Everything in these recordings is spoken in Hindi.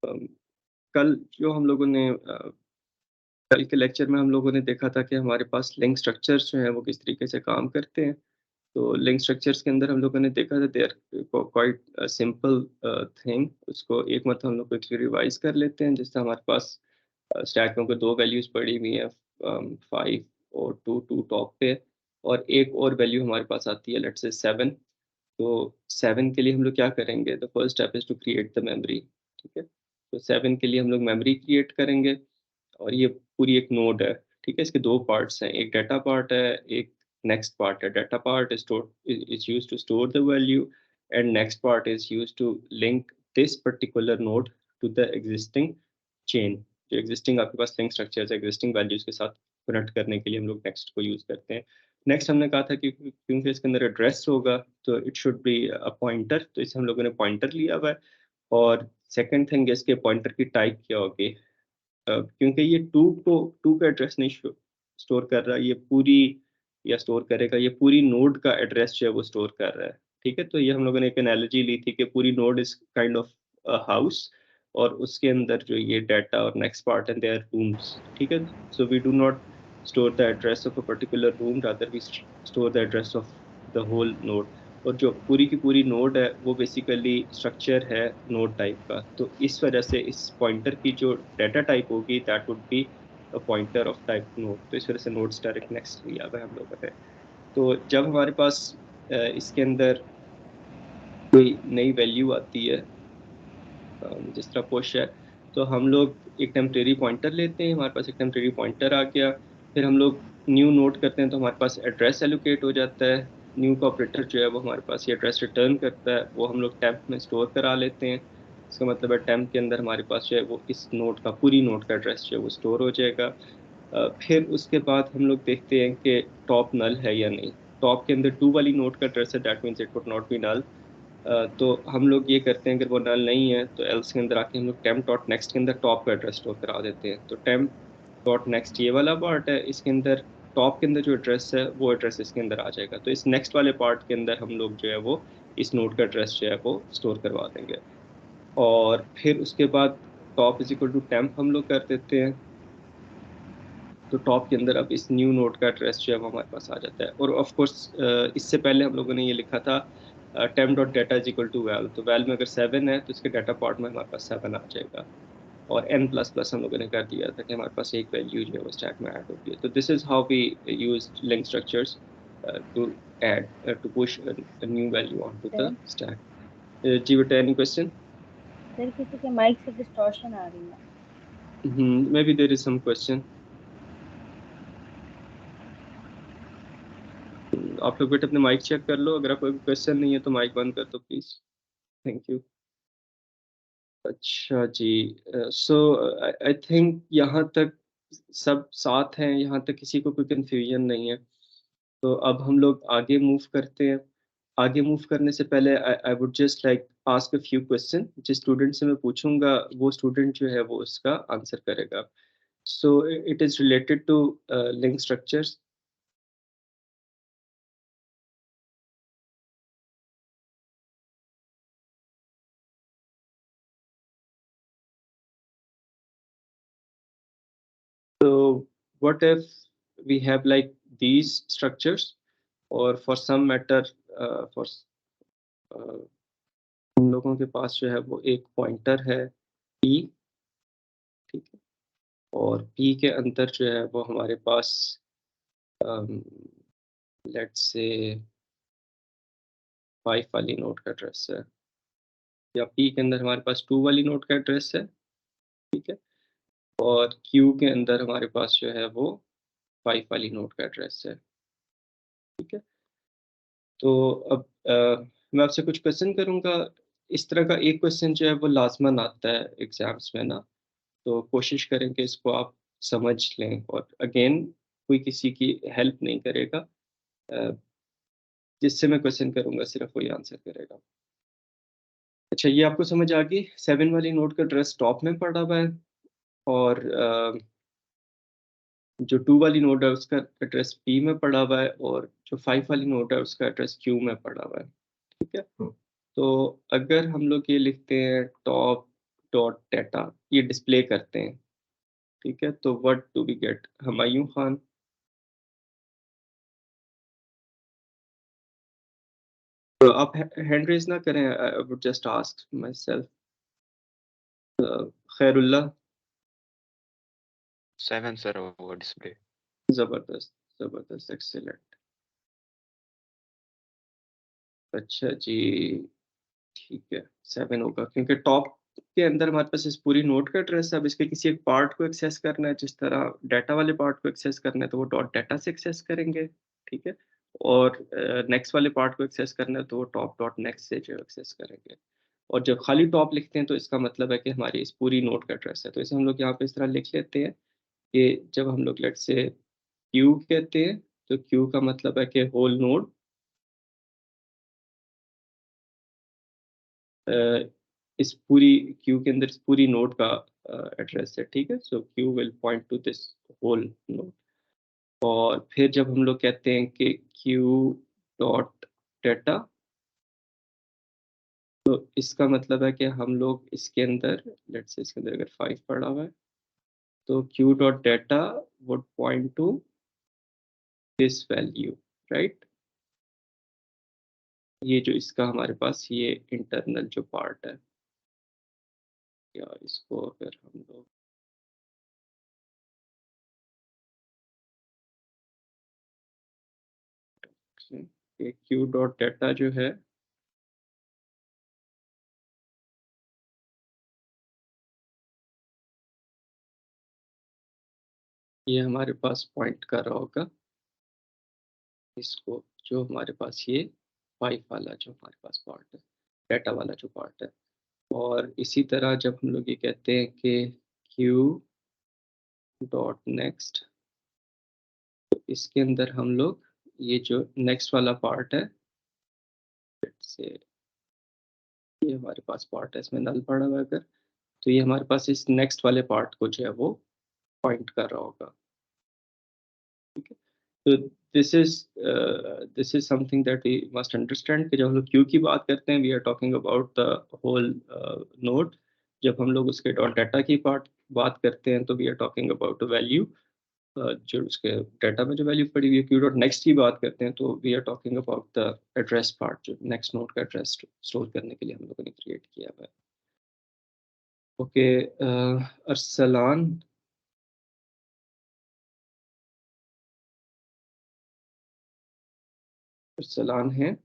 अम, कल जो हम लोगों ने कल के लेक्चर में हम लोगों ने देखा था कि हमारे पास लिंक स्ट्रक्चर्स जो हैं वो किस तरीके से काम करते हैं। तो लिंक स्ट्रक्चर्स के अंदर हम लोगों ने देखा था they are quite simple thing. उसको एक मतलब हम लोग क्विकली रिवाइज़ कर लेते हैं। जैसे हमारे पास स्टैक में कोई 2 वैल्यूज़ पड़ी हुई हैं 5 और 2 टॉप पे और एक और वैल्यू हमारे पास आती है लेट्स से 7। तो 7 के लिए हम लोग क्या करेंगे? The first step is to create the memory, ठीक है? तो 7 के लिए हम लोग मेमोरी क्रिएट करेंगे और ये पूरी एक नोड है, ठीक है? इसके 2 पार्ट्स हैं, एक डाटा पार्ट है, एक नेक्स्ट पार्ट है। Data part is used to store the value and next part is used to link this particular node to the existing chain. जो एक्जिस्टिंग आपके पास लिंक स्ट्रक्चर्स है, एक्जिस्टिंग वैल्यूज़ के साथ कनेक्ट करने के लिए हम लोग नेक्स्ट को यूज़ करते हैं। नेक्स्ट हमने कहा था कि क्योंकि इसके अंदर एड्रेस होगा, तो it should be a pointer, तो इसे हम लोगों ने पॉइंटर लिया हुआ है। और सेकंड थिंग इसके पॉइंटर की टाइप क्या होगी? क्योंकि ये 2 का एड्रेस नहीं स्टोर कर रहा, ये पूरी या स्टोर करेगा, ये पूरी नोड का एड्रेस जो है वो स्टोर कर रहा है, ठीक है? तो ये हम लोगों ने एक एनालॉजी ली थी कि पूरी node is kind of a house और उसके अंदर जो ये डाटा और नेक्स्ट पार्ट है दे आर रूम्स, ठीक है? So we do not store the address of a particular room, rather we store the address of the whole node. और जो पूरी की पूरी नोड है वो बेसिकली स्ट्रक्चर है नोड टाइप का। तो इस वजह से इस पॉइंटर की जो डाटा टाइप होगी that would be a pointer of type node. तो इस वजह से नोड्स डायरेक्ट नेक्स्ट लिया हुआ है हम लोगों ने। तो जब हमारे पास इसके अंदर कोई नई वैल्यू आती है जिस तरह पुश है, तो हम लोग एक टेम्परेरी पॉइंटर लेते हैं, हमारे पास एक टेम्परेरी पॉइंटर आ गया, फिर हम लोग न्यू नोट करते हैं तो हमारे पास एड्रेस एलोकेट हो जाता है। न्यू का ऑपरेटर जो है वो हमारे पास ये एड्रेस रिटर्न करता है, वो हम लोग टेम्प में स्टोर करा लेते हैं। इसका मतलब है टेम्प के अंदर हमारे पास जो है वो इस नोट का पूरी नोट का एड्रेस जो है वो स्टोर हो जाएगा। फिर उसके बाद हम लोग देखते हैं कि टॉप नल है या नहीं। टॉप के अंदर 2 वाली नोट का एड्रेस है, that means it would not be null. तो हम लोग ये करते हैं अगर वो नल नहीं है तो एल्स के अंदर आके हम लोग टेम्प डॉट नेक्स्ट के अंदर टॉप का एड्रेस स्टोर करा देते हैं। तो टेम्प डॉट नेक्स्ट ये वाला पार्ट है, इसके अंदर टॉप के अंदर जो एड्रेस है वो एड्रेस इसके अंदर आ जाएगा। तो इस नेक्स्ट वाले पार्ट के अंदर हम लोग जो है वो इस नोड का एड्रेस जो है वो स्टोर करवा देंगे। और फिर उसके बाद top is equal to temp हम लोग कर देते हैं। तो टॉप के अंदर अब इस न्यू नोड का एड्रेस जो है वो हमारे पास आ जाता है। और ऑफ कोर्स इससे पहले हम लोगों ने ये लिखा था temp dot data is equal to val. तो वैल में अगर 7 है तो इसके डाटा पार्ट में हमारे पास 7 आ जाएगा। और n प्लस प्लस हम लोगों ने कर दिया था कि हमारे पास एक वैल्यू जो है वो स्टैक में ऐड होती है। तो this is how we use link structures to add to push a new value onto the sir stack. जी बेटा, any question? सर किसी के माइक से डिस्टॉर्शन आ रही है। Maybe there is some question. आप लोग बेटा अपने माइक चेक कर लो, अगर कोई क्वेश्चन नहीं है तो माइक बंद कर दो प्लीज। Thank you. अच्छा जी, सो आई थिंक यहाँ तक सब साथ हैं, यहाँ तक किसी को कोई कंफ्यूजन नहीं है। तो अब हम लोग आगे मूव करते हैं। आगे मूव करने से पहले I I would just like ask a few question. जिस स्टूडेंट से मैं पूछूंगा वो स्टूडेंट जो है वो उसका आंसर करेगा। So it is related to link structures. So what if we have like these structures, or for some matter for uh, हम लोगों के पास जो है वो एक पॉइंटर है p, ठीक है? और p के अंदर जो है वो हमारे पास लेट्स से 5 वाली नोट का एड्रेस है, या p के अंदर हमारे पास 2 वाली नोट का एड्रेस है, ठीक है? और q के अंदर हमारे पास जो है वो 5 वाली नोट का एड्रेस है, ठीक है? तो अब मैं आपसे कुछ क्वेश्चन करूँगा। इस तरह का एक क्वेश्चन जो है वो लाज़मन आता है एग्ज़ाम्स में ना, तो कोशिश करें कि इसको आप समझ लें और अगेन कोई किसी की हेल्प नहीं करेगा। अ, जिससे मैं क्वेश्चन करूँगा सिर्फ़ वही आंसर करेगा। अच्छा, ये आपको समझ आ गई? 7 वाली नोट का एड्रेस टॉप में पड़ा हुआ है और जो 2 वाली नोट है उसका एड्रेस P में पड़ा हुआ है और जो 5 वाली नोट है उसका एड्रेस Q में पड़ा हुआ है, ठीक है? तो अगर हम लोग ये लिखते हैं टॉप डॉट डाटा ये डिस्प्ले करते हैं, ठीक है। तो what do we get? Humayun Khan. तो आप हैंड रेज ना करें, I would just ask myself. Khairullah. 7 sir होगा डिस्प्ले। जबरदस्त, जबरदस्त, एक्सीलेंट। अच्छा जी, ठीक है, 7 होगा क्योंकि टॉप के अंदर हमारे पास इस पूरी नोड का एड्रेस है। अब इसके किसी एक पार्ट को एक्सेस करना है, जिस तरह डाटा वाले पार्ट को एक्सेस करना है तो वो डॉट डाटा से एक्सेस करेंगे, ठीक है। और नेक्स्ट वाले पार्ट को एक्सेस करना है तो वो टॉप डॉट नेक्स्ट से जो एक्सेस करेंगे। और जब खाली टॉप लिखते हैं तो इसका मतलब है कि हमारी इस पूरी नोड का एड्रेस है। तो इसे हम लोग यहाँ पे इस तरह लिख लेते हैं कि जब हम लोग लेट से क्यू कहते हैं तो क्यू का मतलब है कि होल नोड, इस पूरी क्यू के अंदर इस पूरी नोड का एड्रेस है, ठीक है। So Q will point to this whole node. और फिर जब हम लोग कहते हैं कि क्यू डॉट डाटा, तो इसका मतलब है कि हम लोग इसके अंदर लेट्स से इसके अंदर अगर 5 पड़ा हुआ है तो Q dot data would point to this value, right. ये जो इसका हमारे पास ये इंटरनल जो पार्ट है, या इसको अगर हम लोग क्यू डॉट डाटा जो है ये हमारे पास पॉइंट कर रहा होगा इसको, जो हमारे पास ये 5 वाला जो हमारे पास पार्ट है, डाटा वाला जो पार्ट है। और इसी तरह जब हम लोग ये कहते हैं कि क्यू डॉट नेक्स्ट, तो इसके अंदर हम लोग ये जो नेक्स्ट वाला पार्ट है, से ये हमारे पास पार्ट है, इसमें नल पड़ा हुआ है अगर, तो ये हमारे पास इस नेक्स्ट वाले पार्ट को जो है वो पॉइंट कर रहा होगा, ठीक है। तो this is something that we must understand कि जब हम लोग क्यू की बात करते हैं we are talking about the whole node. जब हम लोग उसके डॉट डाटा की पार्ट बात करते हैं तो we are talking about value, जो उसके डाटा में जो वैल्यू पड़ी हुई है। क्यू डॉट नेक्स्ट की बात करते हैं तो we are talking about the address part, जो नेक्स्ट नोड का एड्रेस स्टोर करने के लिए हम लोगों ने क्रिएट किया हुआ है। ओके, अरसलान। अरसलान है।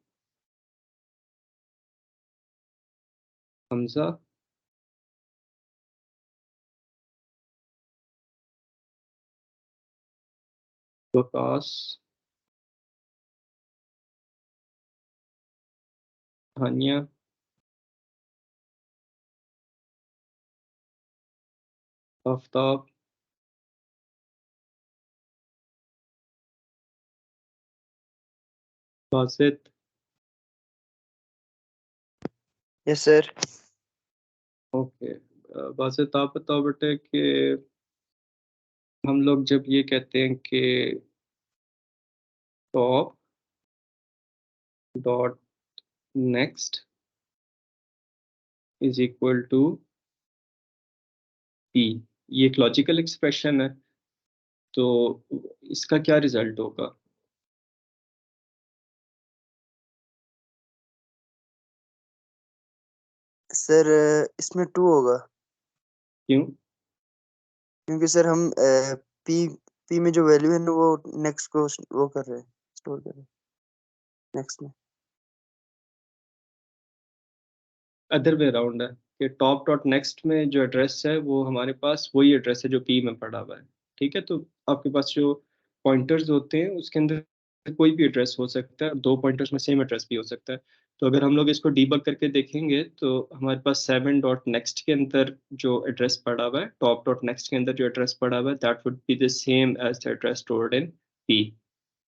Hamza. Waqas. Hania. Aftab. Basit. Yes sir. Okay, Basit आप बताओ बेटे कि हम लोग जब ये कहते हैं कि top dot next is equal to p, ये एक लॉजिकल एक्सप्रेशन है, तो इसका क्या रिजल्ट होगा? सर इसमें 2 होगा क्यों? क्योंकि सर हम पी पी में जो वैल्यू है ना वो नेक्स्ट को वो कर रहे हैं, स्टोर कर रहे हैं नेक्स्ट में। अदर वे अराउंड है कि टॉप डॉट नेक्स्ट में जो एड्रेस है वो हमारे पास वही एड्रेस है जो पी में पड़ा हुआ है, ठीक है। तो आपके पास जो पॉइंटर्स होते हैं उसके अंदर कोई भी एड्रेस हो सकता है, दो पॉइंटर्स में सेम एड्रेस भी हो सकता है। तो अगर हम लोग इसको डीबग करके देखेंगे तो हमारे पास 7 डॉट नेक्स्ट के अंदर जो एड्रेस पड़ा हुआ है, टॉप डॉट नेक्स्ट के अंदर जो एड्रेस पड़ा हुआ है, that would be the same as the address stored in p,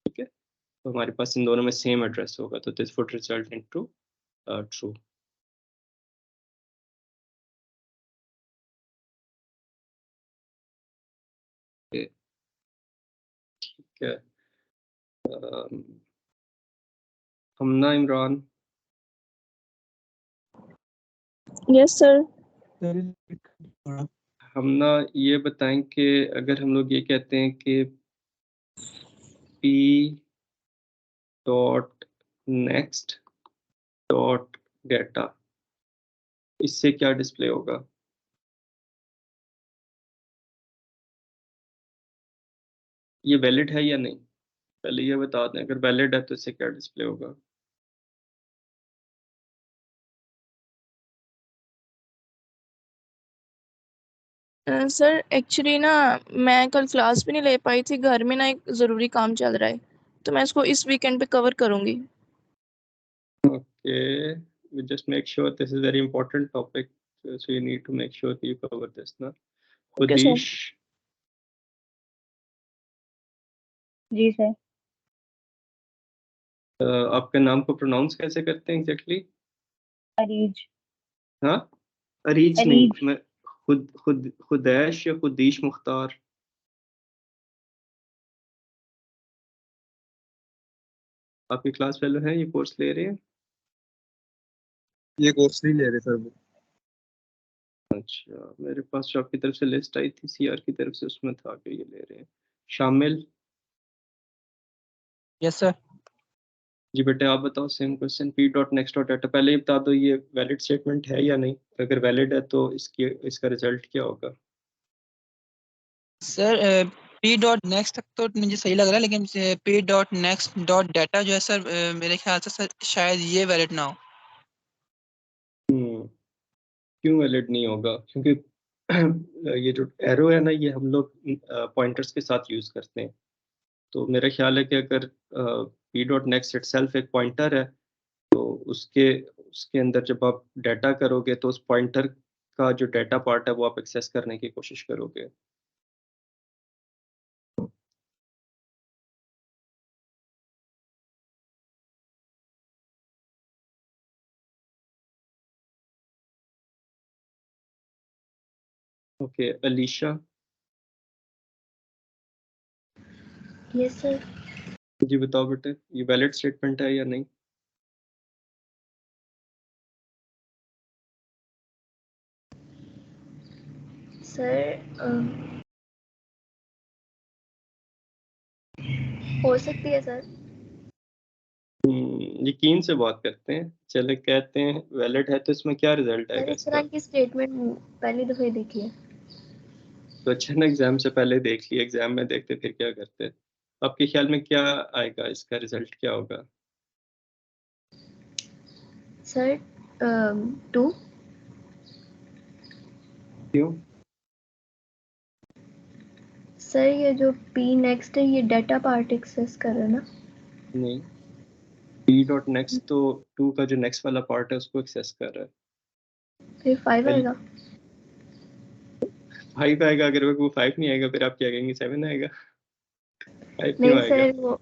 ठीक है। तो हमारे पास इन दोनों में सेम एड्रेस होगा, तो this would result in to true. ठीक है, हमना इमरान। Yes sir. हम ना ये बताएं कि अगर हम लोग ये कहते हैं कि p dot next dot data, इससे क्या डिस्प्ले होगा? ये वैलिड है या नहीं? पहले ये बता दें, अगर वैलिड है तो इससे क्या डिस्प्ले होगा? सर एक्चुअली ना मैं कल क्लास भी नहीं ले पाई थी, घर में ना एक ज़रूरी काम चल रहा है, तो मैं इसको इस वीकेंड पे कवर करूँगी। Okay, we just make sure this is very important topic, so you need to make sure that you cover this ना. Okay sir. Udesh, ji sir. आपके नाम को प्रोनाउंस कैसे करते हैं एग्जैक्टली? अरीज। हाँ, अरीज नहीं, अरीज। मैं खुदैश या खुदीश मुख्तार? आपकी क्लास फेलो हैं, ये कोर्स ले रहे हैं? ये कोर्स नहीं ले रहे सर। अच्छा, मेरे पास जो आपकी तरफ से लिस्ट आई थी सीआर की तरफ से, उसमें था कि ये ले रहे हैं। शामिल यस सर। जी बेटे, आप बताओ same question. P dot next dot data, पहले ये बता दो ये वैलिड स्टेटमेंट है या नहीं? अगर वैलिड है तो इसका रिजल्ट क्या होगा? सर पी डॉट नेक्स्ट तक तो मुझे सही लग रहा है, लेकिन P dot next dot data जो है सर, मेरे ख्याल से सर शायद ये वैलिड ना हो। क्यों वैलिड नहीं होगा? क्योंकि ये जो एरो है ना, ये हम लोग पॉइंटर्स के साथ यूज करते हैं। तो मेरा ख्याल है कि अगर पी डॉट नेक्स्ट इटसेल्फ एक पॉइंटर है, तो उसके उसके अंदर जब आप डाटा करोगे तो उस पॉइंटर का जो डाटा पार्ट है वो आप एक्सेस करने की कोशिश करोगे। Okay, Alisha yes sir. जी बताओ बेटे, ये वैलिड स्टेटमेंट है या नहीं? सर हो सकती है सर। यकीन से बात करते हैं, चले कहते हैं वैलिड है, तो इसमें क्या रिजल्ट सर आएगा इस तरह इसका? की स्टेटमेंट पहली दफ़ा ही देखी है। तो अच्छा ना, एग्जाम से पहले देख लिए, एग्जाम में देखते फिर क्या करते? आपके ख्याल में क्या आएगा, इसका रिजल्ट क्या होगा? सर 2। क्यों? सर ये जो पी नेक्स्ट है ये डाटा पार्ट एक्सेस कर रहा है ना? नहीं, पी डॉट नेक्स्ट तो टू का जो नेक्स्ट वाला पार्ट है उसको एक्सेस कर रहा है। फिर 5 पहले आएगा। 5 आएगा, अगर वो 5 नहीं आएगा फिर आप क्या कहेंगे 7 आएगा? 5 क्यों नहीं आएगा? सर वो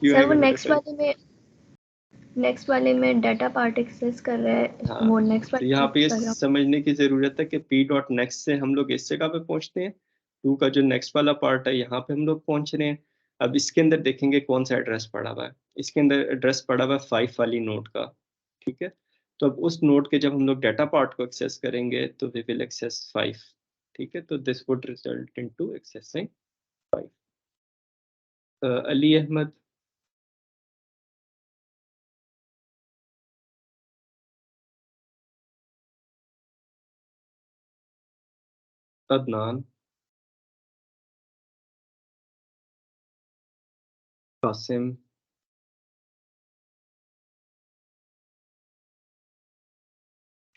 क्यों सर वो आएगा बेटा? नेक्स्ट वाले में डाटा पार्ट एक्सेस कर रहा है, हाँ, वो नेक्स्ट तो वाले यहाँ में पे ये कर रहा हूँ। समझने की जरूरत है कि पी डॉट नेक्स्ट से हम लोग इस जगह पे पहुंचते हैं, टू का जो नेक्स्ट वाला पार्ट है यहाँ पे हम लोग पहुंच रहे हैं। अब इसके अंदर देखेंगे कौन सा एड्रेस पड़ा हुआ है। इसके अंदर एड्रेस पड़ा हुआ है 5 वाली नोड का, ठीक है। तो अब उस नोड के जब हम लोग डाटा पार्ट को एक्सेस करेंगे तो वी विल एक्सेस 5, ठीक है। तो this would result into accessing 5। Ali Ahmad, Adnan, Qasim,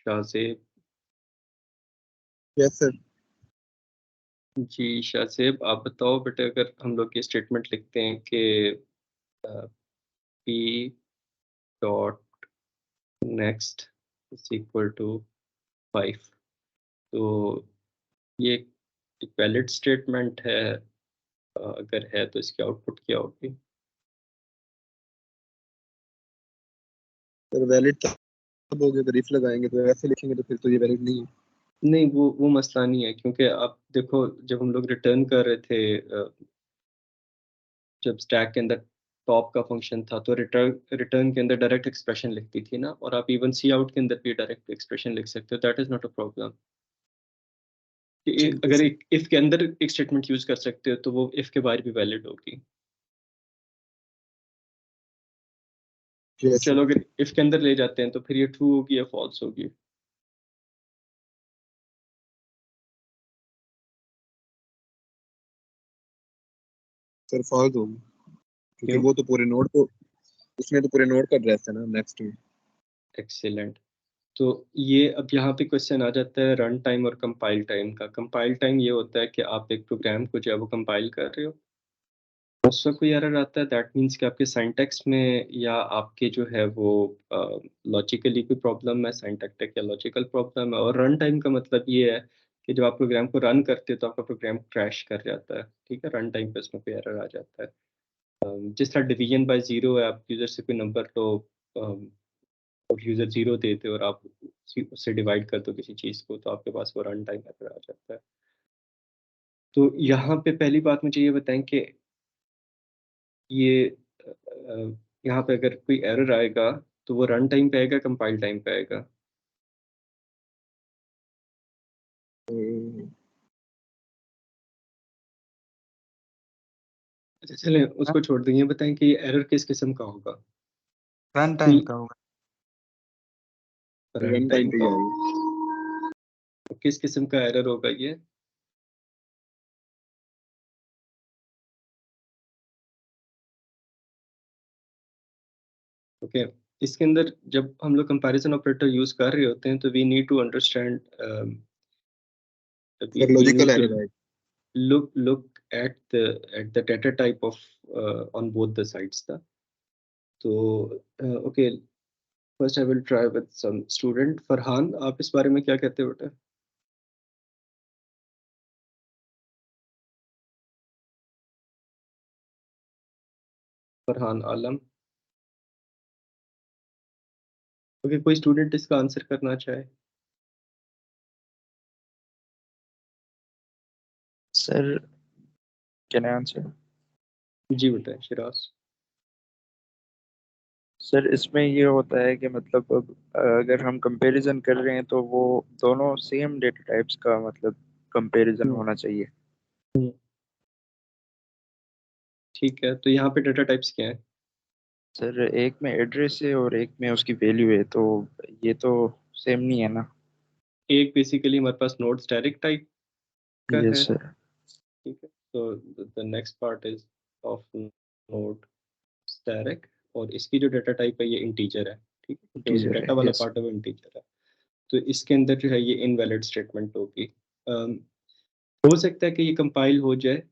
Shahzeb. Yes sir. जी शाहजेब, आप बताओ बेटे, अगर हम लोग ये स्टेटमेंट लिखते हैं कि p dot next is equal to 5, तो ये एक वैलिड स्टेटमेंट है? अगर है तो इसकी आउटपुट क्या होगी? सर वैलिड तब होगा अगर इफ लगाएंगे, तो ऐसे लिखेंगे तो फिर तो ये वैलिड नहीं है। नहीं, वो मसला नहीं है, क्योंकि आप देखो जब हम लोग रिटर्न कर रहे थे, जब स्टैक के अंदर टॉप का फंक्शन था तो रिटर्न के अंदर डायरेक्ट एक्सप्रेशन लिखती थी ना, और आप इवन सी आउट के अंदर भी डायरेक्ट एक्सप्रेशन लिख सकते हो, that is not a problem. ठीक है अगर सर। एक इफ़ के अंदर एक स्टेटमेंट यूज़ कर सकते हो तो वो इफ़ के बाहर भी वैलिड होगी। यस चलो अगर इफ़ के अंदर ले जाते हैं तो फिर ये ट्रू होगी या फॉल्स होगी? सर फॉल्स होगी, क्योंकि क्यों? वो तो पूरे नोड को, उसमें तो पूरे नोड का एड्रेस है ना नेक्स्ट में। एक्सीलेंट। तो ये अब यहाँ पे क्वेश्चन आ जाता है रन टाइम और कंपाइल टाइम का। कंपाइल टाइम ये होता है कि आप एक प्रोग्राम को जो है वो कंपाइल कर रहे हो, उस वक्त कोई एरर आता है, दैट मीन्स कि आपके सिंटैक्स में या आपके जो है वो लॉजिकली कोई प्रॉब्लम है, सिंटैक्टिक या लॉजिकल प्रॉब्लम है। और रन टाइम का मतलब ये है कि जब आप प्रोग्राम को रन करते हो तो आपका प्रोग्राम क्रैश कर जाता है, ठीक है, रन टाइम पे उसमें कोई एरर आ जाता है। जिस तरह डिवीजन बाय ज़ीरो है, आप यूज़र से कोई नंबर लो और यूज़र ज़ीरो देते हो और आप उससे डिवाइड कर दो किसी चीज़ को, तो आपके पास वो रन टाइम एरर आ जाता है। तो यहाँ पे पहली बात मुझे ये बताएं कि ये यहाँ पे अगर कोई एरर आएगा तो वो रन टाइम पे आएगा, कंपाइल टाइम पे आएगा? अच्छा चलें उसको छोड़ दें, ये बताएं कि ये एरर किस किस्म का होगा? रन कोई टाइम का होगा। रन रन टाइम टाइम पे ही का आएगी। किस किस्म का एरर होगा ये? ओके, इसके अंदर जब हम लोग कंपैरिजन ऑपरेटर यूज़ कर रहे होते हैं तो we need to understand sir we logical need to error आएगी। look at the data type of on both the sides था। तो okay, first I will try with some student. Farhan, आप इस बारे में क्या कहते हो बेटा? फरहान आलम। ओके, कोई स्टूडेंट इसका आंसर करना चाहे? Sir can I answer? जी बेटा, शिराज। सर इसमें ये होता है कि मतलब अब अगर हम कंपैरिजन कर रहे हैं तो वो दोनों सेम डेटा टाइप्स का मतलब कंपैरिजन हम्म होना चाहिए। हम्म, ठीक है, तो यहाँ पे डाटा टाइप्स क्या है? सर एक में एड्रेस है और एक में उसकी वैल्यू है, तो ये तो सेम नहीं है ना। एक बेसिकली हमारे पास नोड स्टैटिक टाइप का यस है, सर। ठीक है। तो the next part is of node static, और इसकी जो डाटा टाइप है ये इंटीजर है, ठीक है, जो टीजर डाटा है। वाला यस। पार्ट है वो इंटीजर है। तो इसके अंदर जो है ये इनवैलिड स्टेटमेंट होगी। हो सकता है कि ये कंपाइल हो जाए,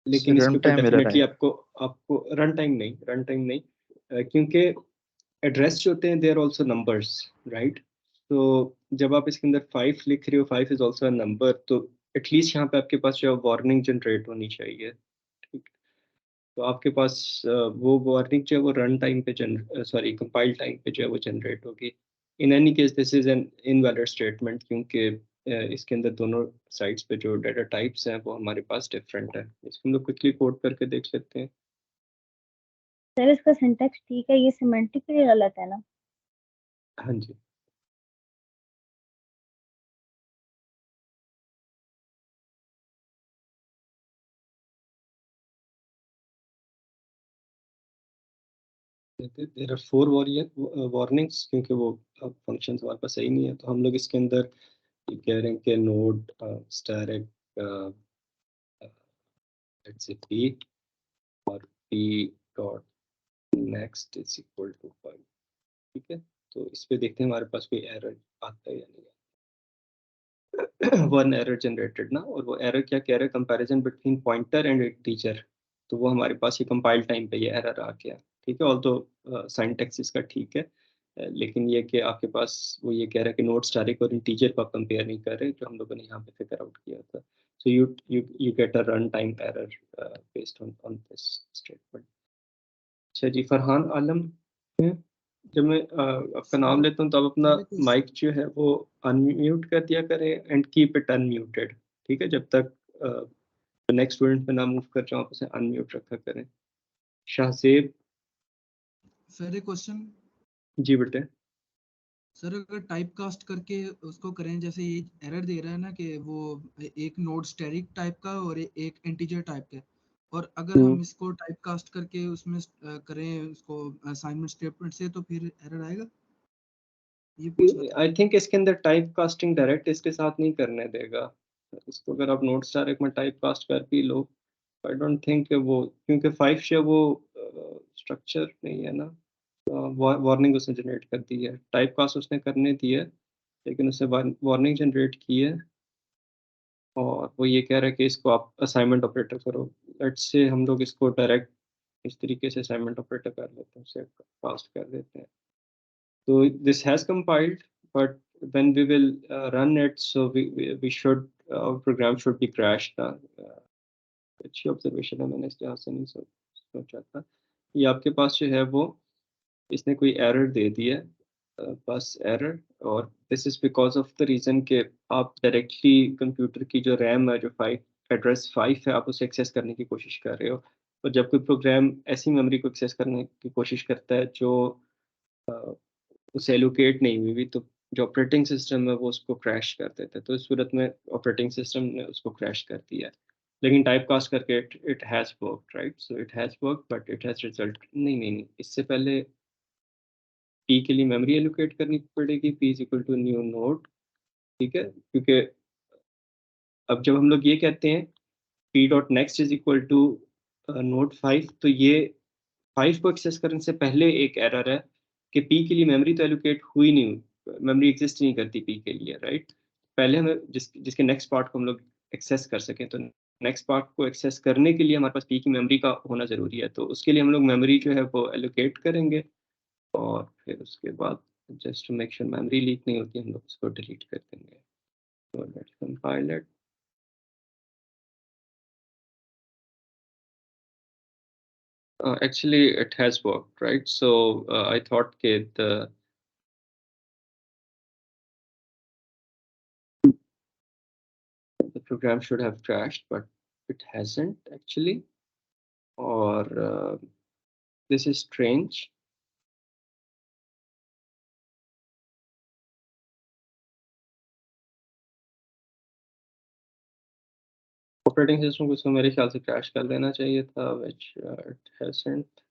लेकिन सर इसके रन ऊपर टाइम एरर डेफिनेटली आएगा। आपको आपको रन टाइम नहीं, क्योंकि एड्रेस जो होते हैं they are also numbers, right? तो जब आप इसके अंदर 5 लिख रहे हो, 5 इज आल्सो अ नंबर, तो एटलीस्ट यहाँ पे आपके पास जो है वार्निंग जनरेट होनी चाहिए, ठीक? तो आपके पास वो वार्निंग जो है वो रन टाइम पे सॉरी कंपाइल टाइम पे जो है वो जनरेट होगी। In any case this is an invalid statement, क्योंकि इसके अंदर दोनों साइड्स पे जो डाटा टाइप्स हैं वो हमारे पास डिफरेंट है। इसको हम लोग क्विकली कोड करके देख लेते हैं। सर इसका सिंटैक्स ठीक है, ये सिमेंटिकली गलत है ना? हाँ जी, देयर आर 4 वार्निंग्स, क्योंकि वो फंक्शंस हमारे पास सही नहीं है, तो हम लोग इसके अंदर ये कह रहे हैं कि node static let's say p और p dot next is equal to 5, ठीक है। तो इस पे देखते हैं हमारे पास कोई एरर आता है या नहीं। वन एरर जनरेटेड ना, और वो एरर क्या कह रहा है, comparison between pointer and teacher. तो वो हमारे पास ये कंपाइल टाइम पे ये एरर आ गया, ठीक है। ऑल तो सिंटैक्स इसका ठीक है, लेकिन ये कि आपके पास वो ये कह रहा है कि नोट स्टैटिक और इंटीजर को आप कंपेयर नहीं कर रहे, जो हम लोगों ने यहाँ पे फिगर आउट किया था। So you get a run time error based on this statement. अच्छा जी, फरहान आलम हैं। जब मैं आपका नाम लेता हूँ तो आप अपना माइक जो है वो अनम्यूट कर दिया करें एंड कीप इट अनम्यूटेड, ठीक है। जब तक नेक्स्ट स्टूडेंट पे ना मूव कर जाऊँ आप उसे अनम्यूट रखा करें। शाहजेब। सर एक क्वेश्चन। जी बेटे। सर अगर टाइप कास्ट करके उसको करें, जैसे ये एरर दे रहा है ना कि वो एक नोड स्टैटिक टाइप का और एक इंटीजर टाइप का, और अगर हम इसको टाइप कास्ट करके उसमें करें उसको असाइनमेंट स्टेटमेंट से, तो फिर एरर आएगा? ये पूछना था। आई थिंक इसके अंदर टाइप कास्टिंग डायरेक्ट इसके साथ नहीं करने देगा। इसको अगर आप नोट्स डायरेक्ट में टाइप कास्ट कर भी लो, आई डोंट थिंक वो, क्योंकि 5 से वो स्ट्रक्चर नहीं है ना, वार्निंग उसने जनरेट कर दी है। टाइप कास्ट उसने करने दी है, लेकिन उसने वार्निंग जनरेट की है, और वो ये कह रहा है कि इसको आप असाइनमेंट ऑपरेटर करो। लेट्स से हम लोग इसको डायरेक्ट इस तरीके से असाइनमेंट ऑपरेटर कर लेते हैं, उसे कास्ट कर देते हैं। So this has compiled, but when we will run it, so we should, our program should be crashed ना। अच्छी ऑब्जर्वेशन है, मैंने इस लिहाज से नहीं सोचा था। ये आपके पास जो है वो, इसने कोई एरर दे दी है, बस एरर। और this is because of the reason कि आप डायरेक्टली कंप्यूटर की जो रैम है, जो 5 है, आप उसे एक्सेस करने की कोशिश कर रहे हो। और जब कोई प्रोग्राम ऐसी मेमोरी को एक्सेस करने की कोशिश करता है जो उसे एलोकेट नहीं हुई, तो जो ऑपरेटिंग सिस्टम है वो उसको क्रैश कर देता है। तो इस सूरत में ऑपरेटिंग सिस्टम ने उसको क्रैश कर दिया है। लेकिन टाइप कास्ट करके it has work, right? So it has work, but it has result नहीं, इससे पहले पी के लिए मेमोरी एलोकेट करनी पड़ेगी, p is equal to new node, ठीक है? क्योंकि अब जब हम लोग ये कहते हैं p dot next is equal to node 5, तो ये 5 को एक्सेस करने से पहले एक एरर है कि पी के लिए मेमोरी तो एलोकेट हुई नहीं, मेमोरी एग्जिस्ट नहीं करती पी के लिए, राइट? पहले हमें जिसके नेक्स्ट पार्ट को हम लोग एक्सेस कर सकें, तो नेक्स्ट पार्ट को एक्सेस करने के लिए हमारे पास पी की मेमोरी का होना ज़रूरी है। तो उसके लिए हम लोग मेमोरी जो है वो एलोकेट करेंगे, और फिर उसके बाद just to make sure memory leak नहीं होती, हम लोग उसको डिलीट कर देंगे। तो let's compile it. Actually, it has worked, right? So I thought that the program should have crashed, but it hasn't actually. Or this is strange. Operating system को इसको मेरे ख्याल से क्रैश कर देना चाहिए था, which it hasn't.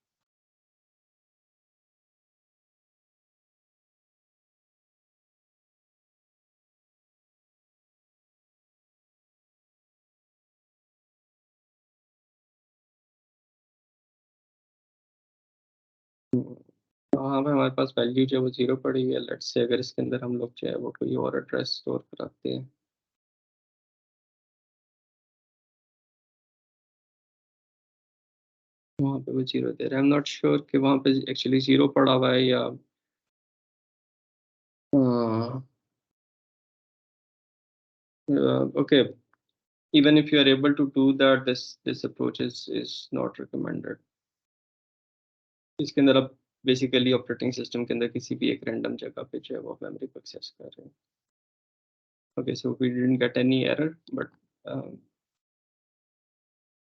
हाँ भाई, हमारे पास वैल्यू जो है वो 0 पड़ी है। लेट्स से अगर इसके अंदर हम लोग जो है वो कोई और एड्रेस स्टोर कराते हैं, वहाँ पे वो 0 दे रहा है। आई एम नॉट श्योर कि वहाँ पे एक्चुअली 0 पड़ा हुआ है या okay. Even if you are able to do that, this approach is not recommended. इसके अंदर आप बेसिकली ऑपरेटिंग सिस्टम के अंदर किसी भी एक रैंडम जगह पे जो है वो मेमोरी को एक्सेस कर रहे हैं। Okay, so we didn't get any error, but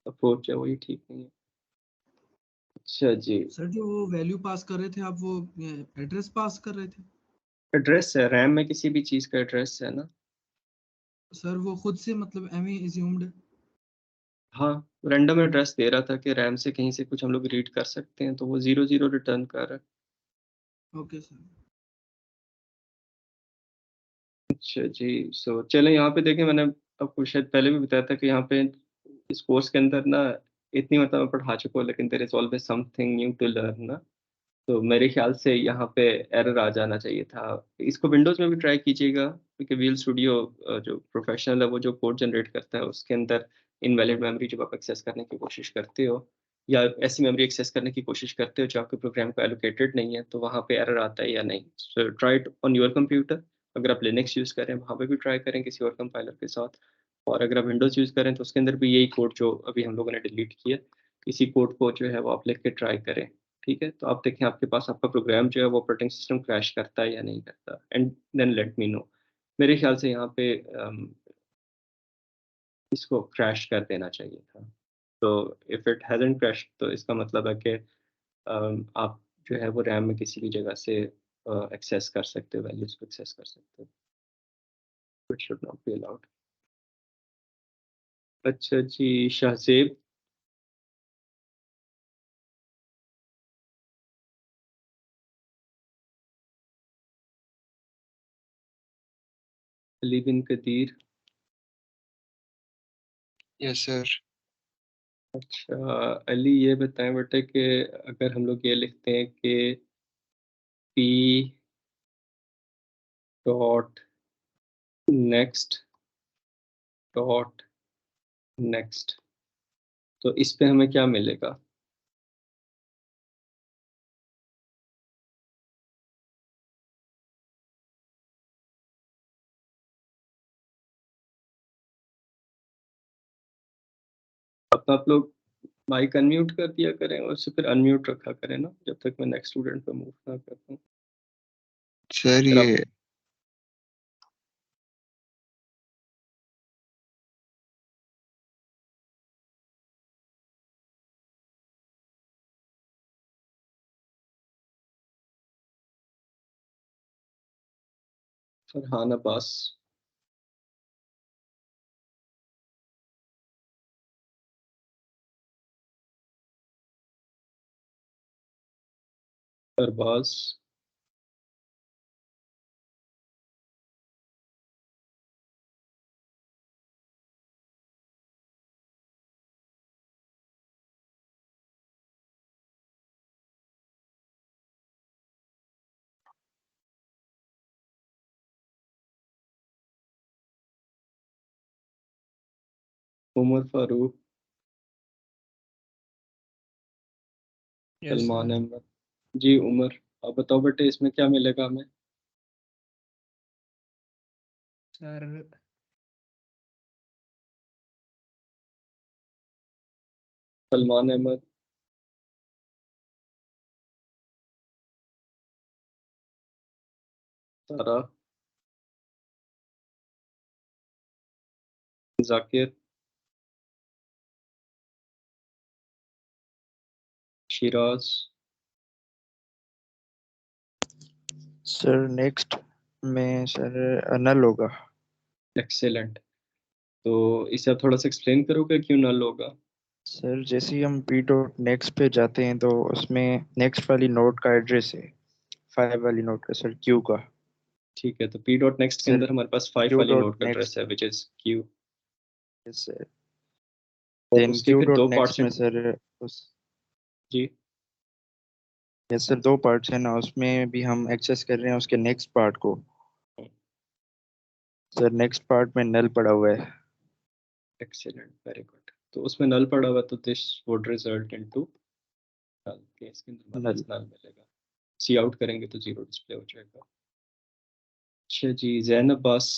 approach है वही ठीक नहीं है। अच्छा जी, सर जो वो वैल्यू पास कर रहे थे आप, वो एड्रेस पास कर रहे थे? एड्रेस है, रैम में किसी भी चीज़ का एड्रेस है ना। सर वो खुद से मतलब एमी एज्यूम्ड? हाँ, रैंडम एड्रेस दे रहा था कि रैम से कहीं से कुछ हम लोग रीड कर सकते हैं, तो वो 0 रिटर्न कर रहा है। Okay sir. अच्छा जी, सो चलें यहाँ पे देखें, मैंने आपको शायद पहले भी बताया था कि यहाँ पे इस कोर्स के अंदर ना इतनी मतलब मैं पढ़ा चुका हूँ, लेकिन there is always something new to learn ना। तो मेरे ख्याल से यहाँ पे एरर आ जाना चाहिए था। इसको विंडोज़ में भी ट्राई कीजिएगा, क्योंकि विजुअल स्टूडियो जो प्रोफेशनल है वो जो कोड जनरेट करता है उसके अंदर इनवैलिड मेमोरी जब आप एक्सेस करने की कोशिश करते हो, या ऐसी मेमोरी एक्सेस करने की कोशिश करते हो जो आपके प्रोग्राम को एलोकेटेड नहीं है, तो वहाँ पे एरर आता है या नहीं। So try it on your computer. अगर आप लिनक्स यूज़ करें वहाँ पे भी ट्राई करें किसी और कंपाइलर के साथ, और अगर आप विंडोज़ यूज़ करें तो उसके अंदर भी यही कोड जो अभी हम लोगों ने डिलीट किया, इसी कोड को जो है वो आप लिख के ट्राई करें, ठीक है? तो आप देखें आपके पास आपका प्रोग्राम जो है वो ऑपरेटिंग सिस्टम क्रैश करता है या नहीं करता, and then let me know. मेरे ख्याल से यहाँ पे इसको क्रैश कर देना चाहिए था। तो इफ़ इट हैज़न्ट क्रैश्ड तो इसका मतलब है कि आप जो है वो रैम में किसी भी जगह से एक्सेस कर सकते हो, वैल्यूज़ को एक्सेस कर सकते हो। It should not be allowed. अच्छा जी, शाहज़ेब। अली बिन कदीर। Yes sir. अच्छा, अली ये बताएं बेटा कि अगर हम लोग ये लिखते हैं कि p dot next dot next, तो इस पे हमें क्या मिलेगा? अब आप लोग माइक अनम्यूट कर दिया करें और उससे फिर अनम्यूट रखा करें ना, जब तक मैं नेक्स्ट स्टूडेंट पे मूव ना करता हूँ। सर फिर आप ये फरहान अब्बास। अरबाज। उमर फारूक। Yes Salman sir. अहमद। जी उमर, आप बताओ बेटे इसमें क्या मिलेगा हमें? Sir Salman Ahmad. Sara. Zakir. Shiraz. Sir next में सर नल होगा। एक्सेलेंट। तो इसे आप थोड़ा सा एक्सप्लेन करोगे क्यों नल होगा? सर जैसे ही हम पी डॉट नेक्स्ट पे जाते हैं तो उसमें नेक्स्ट वाली नोड का एड्रेस है 5 वाली नोड का सर क्यू का। ठीक है, तो पी डॉट नेक्स्ट के सर अंदर हमारे पास 5 क्यू वाली डॉट नोड का एड्रेस नेक्स्ट है विच इज क्यू, सर और देन उसके क्यू फिर डॉट दो नेक्स्ट पार्ट्स में हैं। सर उस जी। यस सर 2 पार्ट्स हैं ना, उसमें भी हम एक्सेस कर रहे हैं उसके नेक्स्ट पार्ट को। सर नेक्स्ट पार्ट में नल पड़ा हुआ है। Excellent, very good. तो उसमें नल पड़ा हुआ तो this would result into null, case के अंदर हमारे नल। पास नल मिलेगा। सी आउट करेंगे तो जीरो डिस्प्ले हो जाएगा। अच्छा जी, जैन अब्बास।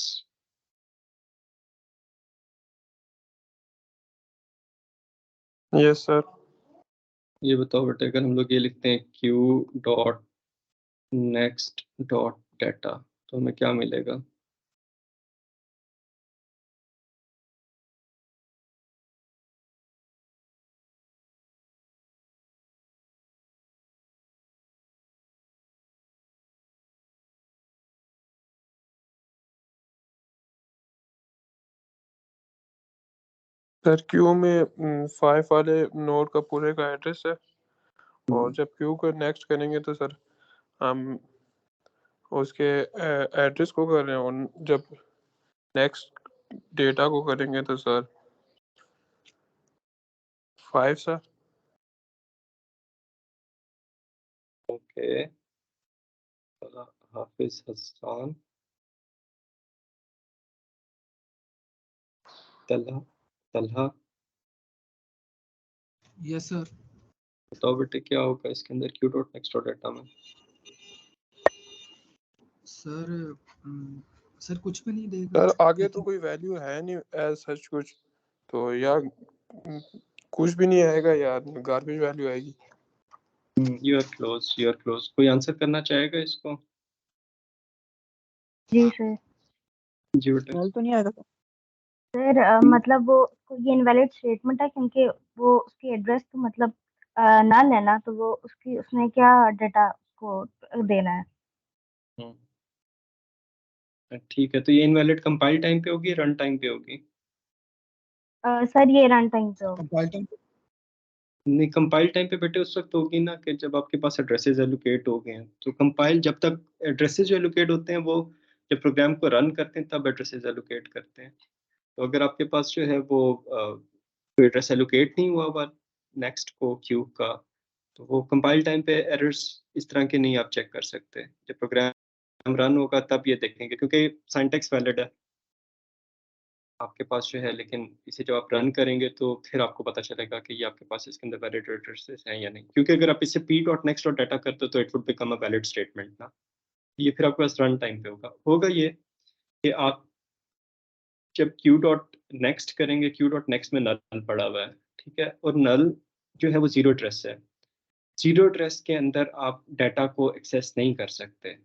Yes sir. ये बताओ बेटे, अगर हम लोग ये लिखते हैं Q dot next dot data तो हमें क्या मिलेगा? सर क्यू में 5 वाले नोड का पूरे का एड्रेस है, और जब क्यू को नेक्स्ट करेंगे तो सर हम उसके एड्रेस को कर रहे हैं, और जब नेक्स्ट डेटा को करेंगे तो sir 5 sir. Okay. Hafiz Hasan. Talha. Talha. Yes sir. बताओ बेटे क्या होगा इसके अंदर Q dot next dot data में? सर सर कुछ भी नहीं देगा। सर आगे तो कोई वैल्यू है नहीं एज सच कुछ, तो यार कुछ भी नहीं आएगा यार, गार्बेज वैल्यू आएगी। You are close, you are close. कोई आंसर करना चाहेगा इसको? जी सर। जी बेटे। नल तो नहीं आएगा। सर मतलब वो ये इनवैलिड स्टेटमेंट है क्योंकि वो उसकी एड्रेस तो मतलब नल है ना, तो वो उसने क्या डाटा को देना है? ठीक है, तो ये इनवैलिड कंपाइल टाइम पे होगी, रन टाइम पे होगी? सर ये रन टाइम पे होगा। कंपाइल टाइम नहीं, कंपाइल टाइम पे बेटे उस वक्त होगी ना कि जब आपके पास एड्रेसेस एलोकेट हो गए हैं। तो कंपाइल जब तक एड्रेसेस जो एलोकेट होते हैं वो जब प्रोग्राम को रन करते हैं तब एड्रेसेस एलोकेट करते हैं। तो अगर आपके पास जो है वो कोई एड्रेस एलोकेट नहीं हुआ हुआ नेक्स्ट को क्यूब का, तो वो कंपाइल टाइम पे एरर्स इस तरह के नहीं आप चेक कर सकते। जब प्रोग्राम रन होगा तब ये देखेंगे, क्योंकि सिंटैक्स वैलिड है आपके पास जो है, लेकिन इसे जब आप रन करेंगे तो फिर आपको पता चलेगा कि ये आपके पास इसके अंदर वैलिड एड्रेसेस हैं या नहीं। क्योंकि अगर आप इसे p dot next dot data करते हो तो it would become a valid statement ना। ये फिर आपके पास रन टाइम पे होगा ये कि आप जब q डॉट नेक्स्ट करेंगे, q डॉट नेक्स्ट में नल पड़ा हुआ है, ठीक है, और नल जो है वो जीरो एड्रेस है। जीरो एड्रेस के अंदर आप डाटा को एक्सेस नहीं कर सकते।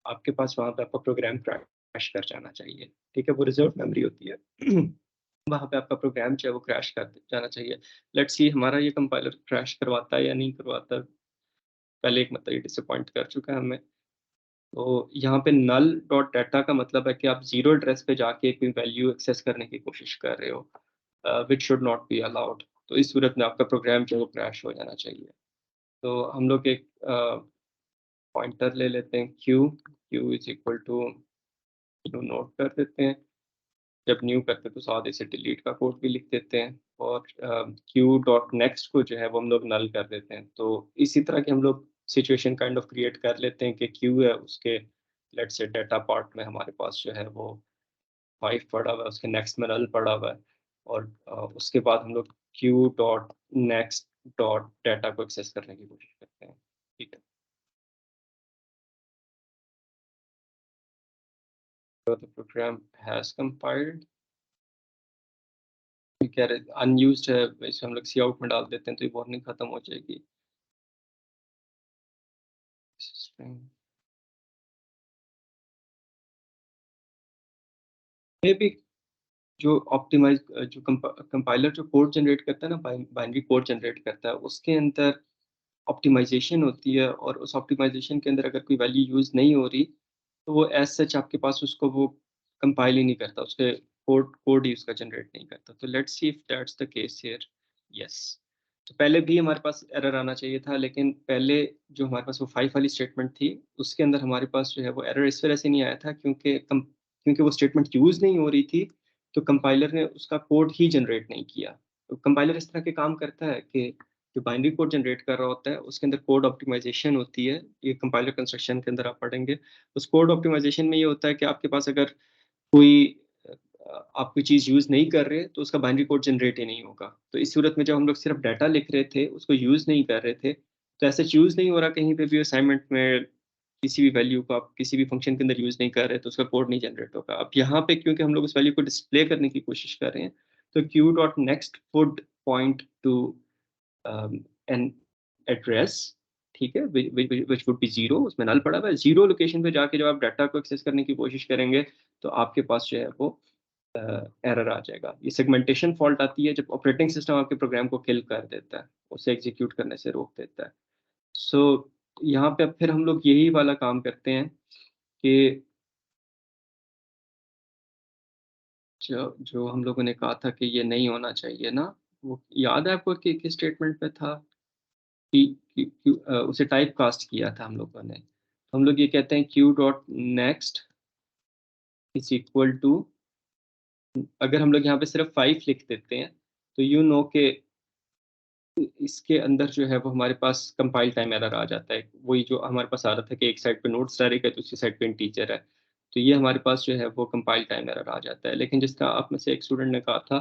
आपके पास वहाँ पे आपका प्रोग्राम क्रैश कर जाना चाहिए, ठीक है, वो रिजर्व मेमोरी होती है वहाँ पे आपका प्रोग्राम जो है वो क्रैश कर जाना चाहिए। लेट्स सी हमारा ये कंपाइलर क्रैश करवाता है या नहीं करवाता। पहले एक मतलब ये डिसअपॉइंट कर चुका है हमें। तो यहाँ पे नल डॉट डाटा का मतलब है कि आप जीरो एड्रेस पे जाके कोई वैल्यू एक्सेस करने की कोशिश कर रहे हो, which should not be allowed. तो इस सूरत में आपका प्रोग्राम जो है वो क्रैश हो जाना चाहिए। तो हम लोग एक पॉइंटर ले लेते हैं q is equal to node कर देते हैं। जब न्यू करते हैं तो साथ इसे डिलीट का कोड भी लिख देते हैं, और क्यू डॉट नेक्स्ट को जो है वो हम लोग नल कर देते हैं। तो इसी तरह की हम लोग सिचुएशन काइंड ऑफ क्रिएट कर लेते हैं कि क्यू है, उसके लेट्स से डाटा पार्ट में हमारे पास जो है वो 5 पड़ा हुआ है, उसके नेक्स्ट में नल पड़ा हुआ है, और उसके बाद हम लोग Q dot next dot data को एक्सेस करने की कोशिश करते हैं। ठीक है, तो the program has compiled। कह रहे अनयूज्ड है, इसे हम लोग सी आउट में डाल देते हैं तो ये वार्निंग खत्म हो जाएगी। मे भी जो ऑप्टिमाइज जो कंपाइलर जो कोड जनरेट करता है ना, बाइनरी कोड जनरेट करता है, उसके अंदर ऑप्टिमाइजेशन होती है, और उस ऑप्टिमाइजेशन के अंदर अगर कोई वैल्यू यूज़ नहीं हो रही तो वो एज सच आपके पास उसको वो कंपाइल ही नहीं करता, उसके कोड ही उसका जनरेट नहीं करता। तो let's see if that's the case here. Yes, तो पहले भी हमारे पास एरर आना चाहिए था, लेकिन पहले जो हमारे पास वो 5 वाली स्टेटमेंट थी उसके अंदर हमारे पास जो है वो एरर इस वजह से नहीं आया था क्योंकि वो स्टेटमेंट यूज़ नहीं हो रही थी, तो कंपाइलर ने उसका कोड ही जनरेट नहीं किया। तो कंपाइलर इस तरह के काम करता है कि जो बाइनरी कोड जनरेट कर रहा होता है उसके अंदर कोड ऑप्टिमाइजेशन होती है। ये कंपाइलर कंस्ट्रक्शन के अंदर आप पढ़ेंगे। उस कोड ऑप्टिमाइजेशन में ये होता है कि आपके पास अगर कोई आप कोई चीज़ यूज़ नहीं कर रहे तो उसका बाइनरी कोड जनरेट ही नहीं होगा। तो इस सूरत में जब हम लोग सिर्फ डाटा लिख रहे थे, उसको यूज़ नहीं कर रहे थे, तो ऐसा यूज़ नहीं हो रहा कहीं पे भी असाइनमेंट में, किसी भी वैल्यू को आप किसी भी फंक्शन के अंदर यूज़ नहीं कर रहे तो उसका कोड नहीं जनरेट होगा। अब यहाँ पे क्योंकि हम लोग उस वैल्यू को डिस्प्ले करने की कोशिश कर रहे हैं, तो Q dot next would point two an address, ठीक है, विच वुड बी जीरो। उसमें नल पड़ा हुआ है, जीरो लोकेशन पे जाके जब आप डाटा को एक्सेस करने की कोशिश करेंगे तो आपके पास जो है वो एरर आ जाएगा। ये सेगमेंटेशन फॉल्ट आती है जब ऑपरेटिंग सिस्टम आपके प्रोग्राम को किल कर देता है, उसे एग्जीक्यूट करने से रोक देता है। सो यहाँ पे अब फिर हम लोग यही वाला काम करते हैं कि जो जो हम लोगों ने कहा था कि ये नहीं होना चाहिए ना, वो याद है आपको कि किस स्टेटमेंट पे था कि उसे टाइप कास्ट किया था हम लोगों ने। तो हम लोग ये कहते हैं Q dot next is equal to, अगर हम लोग यहाँ पे सिर्फ 5 लिख देते हैं तो यू नो के इसके अंदर जो है वो हमारे पास कंपाइल टाइम एरर आ जाता है। वही जो हमारे पास आ रहा था कि एक साइड पे नोट्स डायरेक्ट है तो दूसरी साइड पे इंटीजर है, तो ये हमारे पास जो है वो कंपाइल टाइम एरर आ जाता है। लेकिन जिसका आप में से एक स्टूडेंट ने कहा था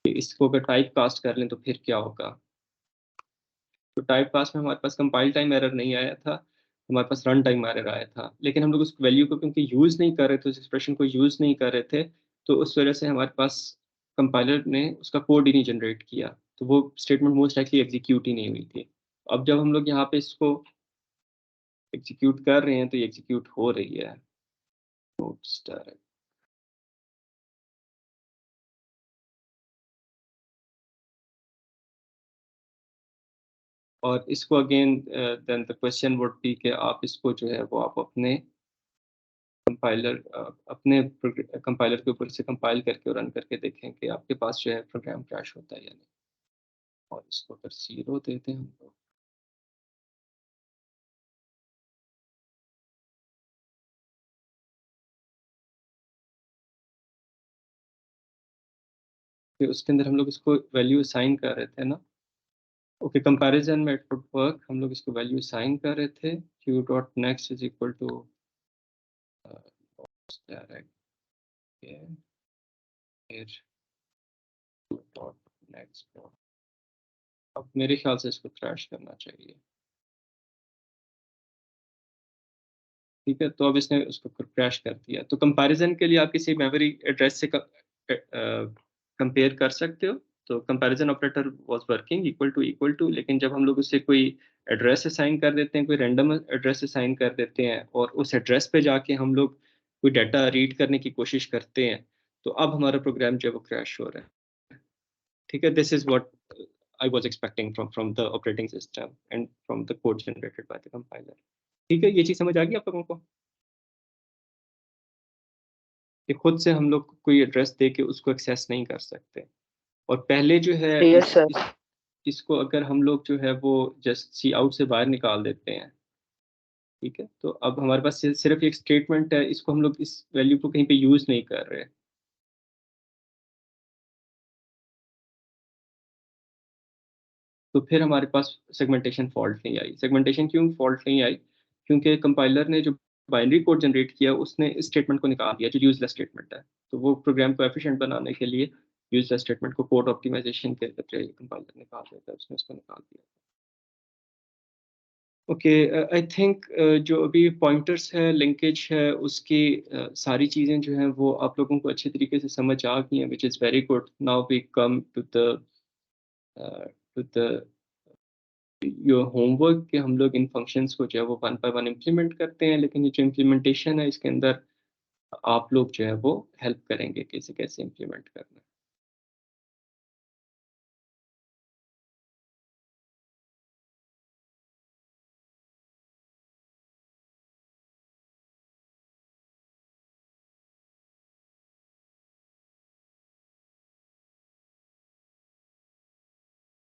कि इसको अगर टाइप कास्ट कर लें तो फिर क्या होगा। तो टाइप कास्ट में हमारे पास कंपाइल टाइम एरर नहीं आया था, हमारे पास रन टाइम एरर आया था। लेकिन हम लोग उस वैल्यू को क्योंकि यूज़ नहीं कर रहे थे, उस एक्सप्रेशन को यूज़ नहीं कर रहे थे, तो उस वजह से हमारे पास कंपाइलर ने उसका कोड ही नहीं जनरेट किया, तो वो स्टेटमेंट मोस्ट लाइकली एग्जीक्यूट ही नहीं हुई थी। अब जब हम लोग यहाँ पे इसको एग्जीक्यूट कर रहे हैं तो ये एग्जीक्यूट हो रही है। और इसको again then the question would be कि आप इसको जो है वो आप अपने कंपाइलर के ऊपर से कंपाइल करके रन करके देखें कि आपके पास जो है प्रोग्राम क्रैश होता है या नहीं। और इसको अगर 0 दे दें हम लोग, फिर उसके अंदर हम लोग इसको वैल्यू असाइन कर रहे थे ना। ओके, कंपैरिजन में इट वुड वर्क, हम लोग इसको वैल्यू असाइन कर रहे थे q dot next is equal to dot next. अब मेरे ख्याल से इसको क्रैश करना चाहिए। ठीक है, तो अब इसने उसको क्रैश कर दिया। तो कंपैरिजन के लिए आप किसी मेमोरी एड्रेस से कंपेयर कर सकते हो। तो comparison operator was working equal to, लेकिन जब हम लोग उसे कोई एड्रेस असाइन कर देते हैं, कोई रैंडम एड्रेस असाइन कर देते हैं और उस एड्रेस पे जाके हम लोग कोई डाटा रीड करने की कोशिश करते हैं, तो अब हमारा प्रोग्राम जो है वो क्रैश हो रहा है। ठीक है, this is what I was expecting from the operating system and from the code generated by the compiler. ठीक है, ये चीज़ समझ आ गई आप लोगों को कि खुद से हम लोग कोई एड्रेस दे के उसको एक्सेस नहीं कर सकते। और पहले जो है यस सर। इसको अगर हम लोग जो है वो जस्ट सी आउट से बाहर निकाल देते हैं, ठीक है, तो अब हमारे पास सिर्फ एक स्टेटमेंट है, इसको हम लोग इस वैल्यू को कहीं पे यूज़ नहीं कर रहे। तो फिर हमारे पास सेगमेंटेशन फॉल्ट नहीं आई। सेगमेंटेशन क्यों फॉल्ट नहीं आई? क्योंकि कंपाइलर ने जो बाइनरी कोड जनरेट किया उसने इस स्टेटमेंट को निकाल दिया जो यूजलेस स्टेटमेंट है। तो वो प्रोग्राम को एफिशिएंट बनाने के लिए यूजलेस स्टेटमेंट को कोड ऑप्टिमाइजेशन के जरिए कंपाइलर निकाल देता है, उसने उसको निकाल दिया। ओके, आई थिंक जो अभी पॉइंटर्स है, लिंकेज है, उसकी सारी चीज़ें जो हैं वो आप लोगों को अच्छे तरीके से समझ आ गई हैं, which is very good. Now we come to the your homework कि हम लोग इन फंक्शंस को जो है वो वन बाय वन इम्प्लीमेंट करते हैं। लेकिन ये जो इम्प्लीमेंटेशन है इसके अंदर आप लोग जो है वो हेल्प करेंगे कैसे कैसे इम्प्लीमेंट करना है।